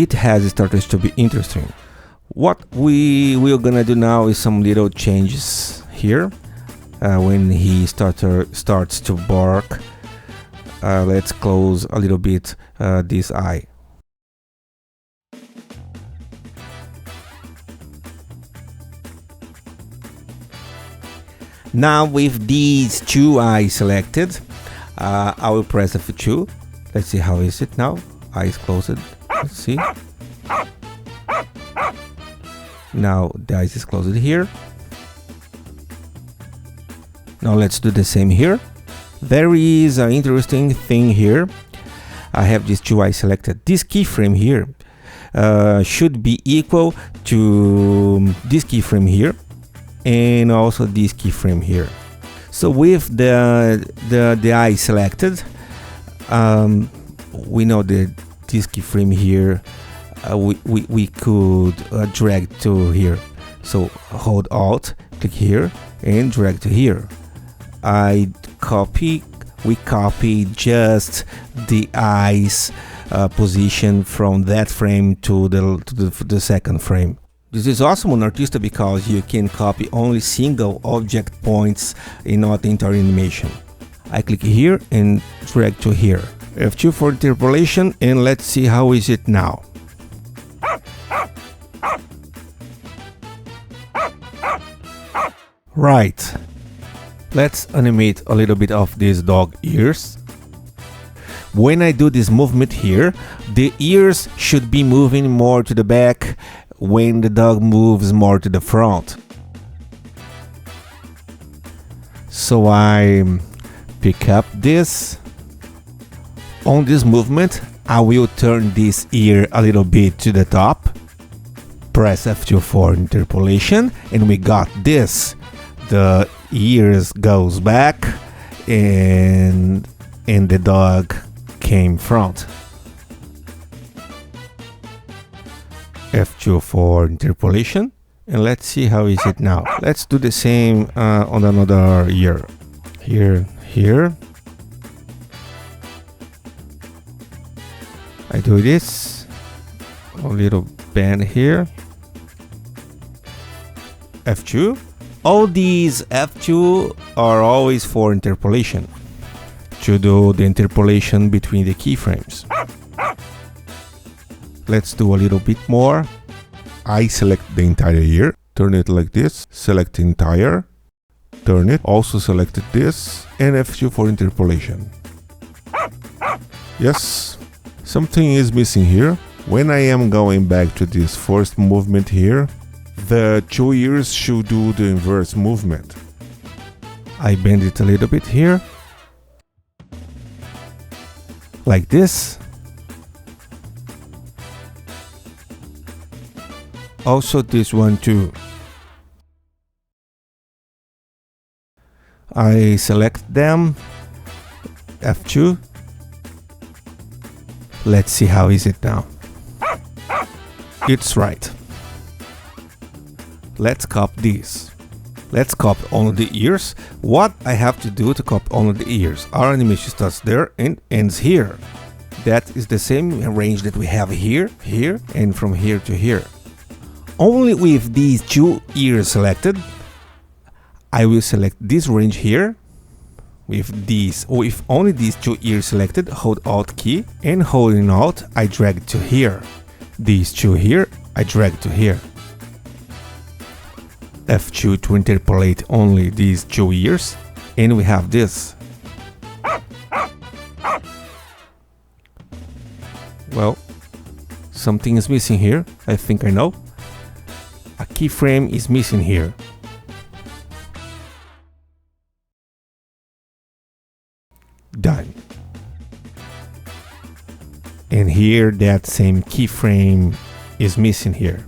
it has started to be interesting. What we're gonna do now is some little changes here. When he starts to bark, let's close a little bit this eye. Now with these two eyes selected, I will press F2. Let's see how is it now. Eyes closed. Let's see. Now the eyes is closed here. Now let's do the same here. There is an interesting thing here. I have these two eyes selected. This keyframe here should be equal to this keyframe here, and also this keyframe here. So with the eye selected, we know that this keyframe here we could drag to here. So hold Alt, click here, and drag to here. We copy just the eyes position from that frame to the second frame. This is awesome on Arttista because you can copy only single object points and not the entire animation. I click here and drag to here. F2 for interpolation, and let's see how is it now. Right. Let's animate a little bit of these dog ears. When I do this movement here, the ears should be moving more to the back when the dog moves more to the front. So I pick up this. On this movement, I will turn this ear a little bit to the top. Press F2 for interpolation, and we got this. The ears goes back and the dog came front. F2 for interpolation, and let's see how is it now. Let's do the same on another ear. Here. I do this, a little bend here. F2. All these F2 are always for interpolation, to do the interpolation between the keyframes. Let's do a little bit more. I select the entire ear, turn it like this, select entire, turn it, also selected this, and F2 for interpolation. Yes, something is missing here. When I am going back to this first movement here, the two ears should do the inverse movement. I bend it a little bit here, like this. Also this one too. I select them, F2. Let's see how is it now. It's right. Let's copy this. Let's copy only the ears. What I have to do to copy only the ears? Our animation starts there and ends here. That is the same range that we have here, and from here to here. Only with these two ears selected, I will select this range here. With only these two ears selected, hold Alt key, and holding Alt, I drag to here. These two here, I drag to here. F2 to interpolate only these two ears, and we have this. Well, something is missing here. I think I know. A keyframe is missing here. Done. And here that same keyframe is missing here.